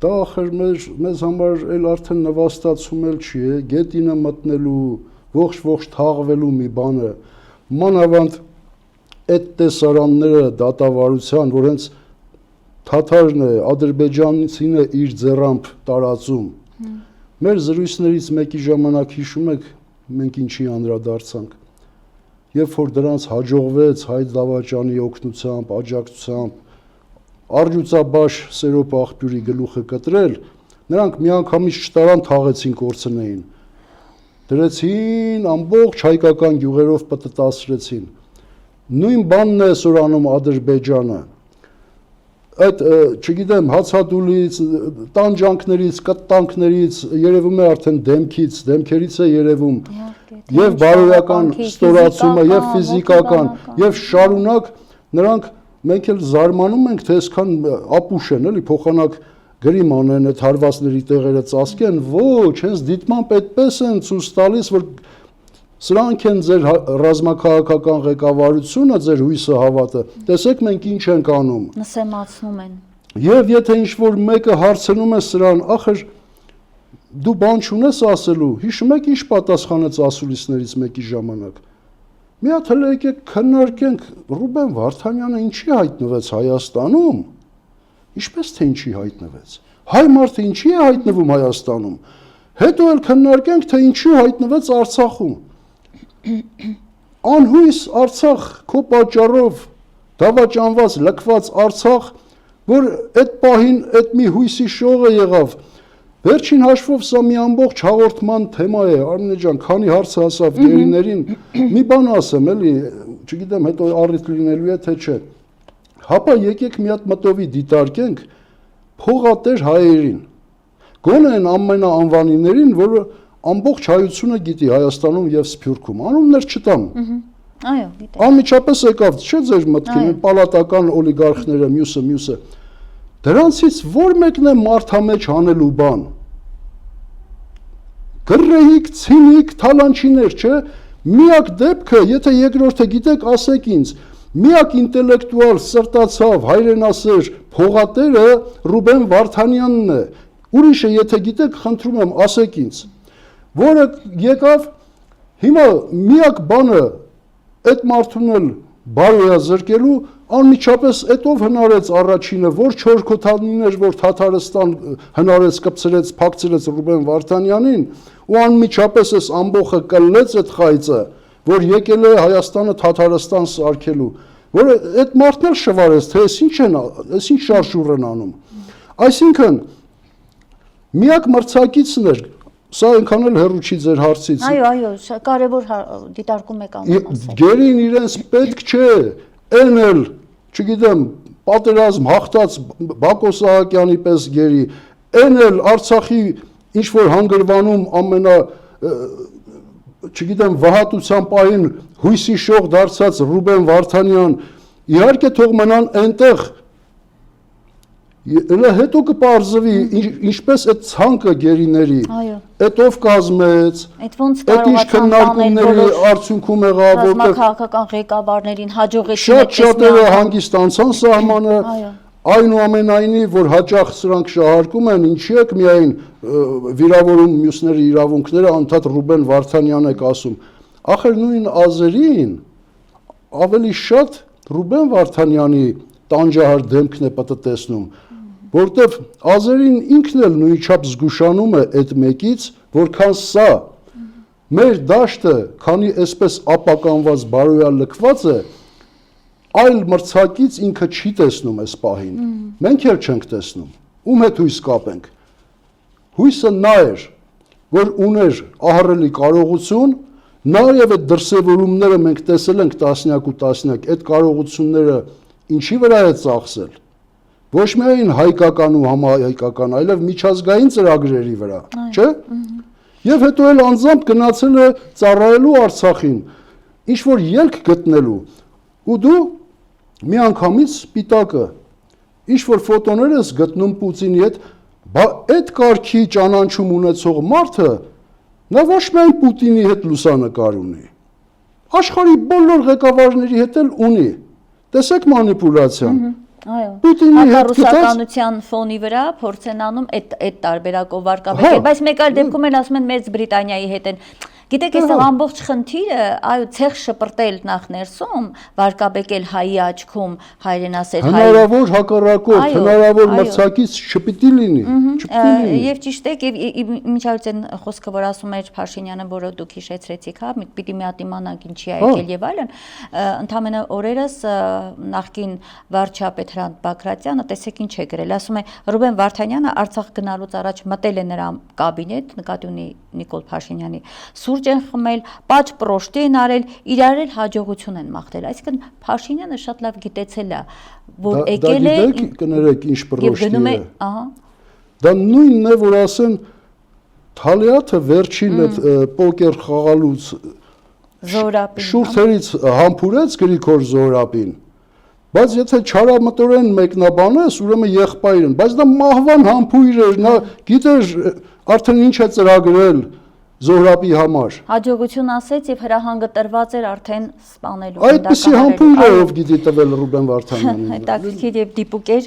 դա ախր մեզ համար էլ արդեն նվաստացում էլ չի է, գետինը մտնելու, ողջ թաղվելու մի բան է, մանավանդ այդ տեսարանները դատավարության, որ հենց թաթարն է, ադրբեջանցին է իր ձեռամբ տարածում, մեր զրույցներից մեկի ժամանակ հիշում եք, մենք ինչի անդրադարձանք, երբ որ դրանց հաջողվեց Հայկ Դավաճանի օգնությամբ, աջակցությամբ, Առյուծաբաշ Սերոպ աղբյուրի գլուխը կտրել, նրանք միանգամից չտարան թաղեցին կորցնեին, դրեցին ամբողջ հայկական գյուղերով պտտասրեցին, նույն բանն է այսօր անում Ադրբեջանը, այդ չգիտեմ հացադուլից, տանջանքներից, կտանքներից երևում է արդեն դեմքերից է երևում եւ բարոյական ստորացումը եւ ֆիզիկական եւ շարունակ նրանք մենք էլ զարմանում ենք թե այսքան ապուշ են էլի փոխանակ գրիմ անեն այդ հարվածների տեղերը ծածկեն ոչ հենց դիտմամբ այդպես են ցույց տալիս որ սրանք են ձեր ռազմաքաղաքական ղեկավարությունը ձեր հույսը հավատը տեսեք մենք ինչ ենք անում նսեմացնում են եւ եթե ինչ որ մեկը հարցնում է սրան ախր դու բան չունես ասելու հիշում եք ինչ պատասխանեց ասուլիսներից մեկի ժամանակ մի հատ հələ եկեք քննարկենք Ռուբեն Վարդանյանը ինչի հայտնվեց Հայաստանում ինչպես թե ինչի հայտնվեց հայ մարդը ինչի է հայտնվում Հայաստանում հետո էլ քննարկենք թե ինչի հայտնվեց Արցախում անհույս Արցախ քո պատճառով դավաճանված լքված Արցախ որ այդ պահին այդ մի հույսի շողը եղավ վերջին հաշվով սա մի ամբողջ հաղորդման թեմա է Արմենե ջան քանի հարցը հասավ գերիներին մի բան ասեմ էլի չգիտեմ հետո առիթ լինելու է թե չէ հապա եկեք մի հատ մտովի դիտարկենք փողատեր հայերին գոնե են ամենաանվանիներին որը ամբողջ հայությունը գիտի Հայաստանում եւ Սփյուռքում անուններ չտամ այո գիտեմ անմիջապես եկավ չէ ձեր մտքին պալատական օլիգարխները մյուսը դրանցից որ մեկն է մարդամեջ անելու բան գրեհիկ ցինիկ թալանչիներ չէ միակ դեպքը եթե երկրորդը գիտեք ասեք ինձ միակ ինտելեկտուալ սրտացավ հայրենասեր փողատերը Ռուբեն Վարդանյանն է ուրիշը եթե գիտեք խնդրում եմ ասեք ինձ որը եկավ հիմա միակ բանը այդ մարդուն էլ բարոյա զրկելու անմիջապես այդով հնարեց առաջինը որ չորքոթանիներ որ Թաթարստան հնարեց կպցրեց փակցրեց Ռուբեն Վարդանյանին ու անմիջապես այս ամբողը կլեց այդ խայծը որ եկել է Հայաստանը Թաթարստան սարքելու որը այդ մարդն էլ շվարեց թե այս ինչ շարժուր են անում այսինքն միակ մրցակիցն էր սա այնքան էլ հեռու չի ձեր հարցից այո կարևոր դիտարկում եք անում գերին իրենց պետք չէ այն էլ չգիտեմ պատերազմ հաղթած Բակո Սահակյանի պես գերի այն էլ Արցախի ինչ որ հանգրվանում ամենա չգիտեմ վհատության պահին հույսի շող դարձած Ռուբեն Վարդանյան իհարկե թող մնան այնտեղ հետո կպարզվի ինչպես այդ ցանկը գերիների այդով կազմեց այդ ոնց կարողացան քննարկումների արդյունքում եղավ որտեղ ռազմաքաղաքական ղեկավարներին հաջողեցին շատ-շատերը հանգիստ անցան սահմանը այնուամենայնիվ որ հաճախ սրանք շահարկում են ինչի եք միայն վիրավորում մյուսների իրավունքները անդադ Ռուբեն Վարդանյան եք ասում ախր նույն ազերին ավելի շատ Ռուբեն Վարդանյանի տանջահար դեմքն է պատտեսնում որտեվ ազերին ինքն էլ նույնչափ զգուշանում է այդ մեկից որքան սա մեր դաշտը քանի այսպես ապականված բարոյալ լքված է այլ մրցակից ինքը չի տեսնում այս պահին մենք էլ չենք տեսնում ում հետ հույս կապենք հույսը նա էր որ ուներ ահռելի կարողություն նաև այդ դրսևորումները մենք տեսել ենք տասնյակ ու տասնյակ այդ կարողությունները ինչի վրա է ծախսել ոչ միայն հայկական ու համահայկական այլև միջազգային ծրագրերի վրա չէ եւ հետո էլ անձամբ գնացել է ծառայելու Արցախին ինչ որ ելք գտնելու ու դու միանգամից սպիտակը ինչ որ ֆոտոներ ես գտնում Պուտինի հետ այդ կարգի ճանաչում ունեցող մարդը նա ոչ միայն Պուտինի հետ լուսանկար ունի աշխարհի բոլոր ղեկավարների հետ էլ ունի տեսեք մանիպուլյացիան Այո։ Պուտինի հետ Հակառուսականության ֆոնի վրա փորձեն անում այդ տարբերակով վարկաբեկել, բայց մեկ այլ դեպքում էլ ասում են Մեծ Բրիտանիայի հետ են։ Գիտեք, այստեղ ամբողջ խնդիրը, այո, ցեղ շպրտել նախ ներսում, վարկաբեկել հայի աչքում հայրենասեր հայ։ Հնարավոր հակառակորդ, հնարավոր մրցակից չպիտի լինի, չպիտի լինի։ Եվ ճիշտ է, եւ միջավայր այն խոսքը, որ ասում էր Փաշինյանը, որը դուք հիշեցրեցիք, հա, պիտի մի հատ իմանանք ինչի է եկել եւ այլն, ընդամենը օրերս նախկին վարչապետ Հրանտ Բագրատյանը, տեսեք ինչ է գրել, ասում է Ռուբեն Վարդանյանը Արցախ գնալուց առաջ մտել է նրա կաբինետ, նկատի ունի Նիկոլ Փաշինյանի, սուրճ են խմել, պաճ պրոշտի են արել, իրար էլ հաջողություն են մաղթել, այսինքն Փաշինյանը շատ լավ գիտեցել է, որ եկել է կներեք ինչ պրոշտի է, ահա դա նույնն է, որ ասեն Թալիաթը վերջին այդ պոկեր խաղալուց Զորապին շուրթերից համբուրեց Գրիգոր Զորապին, բայց եթե չարամտորեն մեկնաբանես, ուրեմն եղբայրն, բայց դա մահվան համբույր էր, նա գիտեր արդեն ինչ է ծրագրել Զորապի համար։ Հաջողություն ասեց եւ հրահանգը տրված էր արդեն սպանելու։ Այդպիսի համբույր է ով գիտի տվել Ռուբեն Վարդանյանին։ Հետաքրքիր եւ դիպուկ էր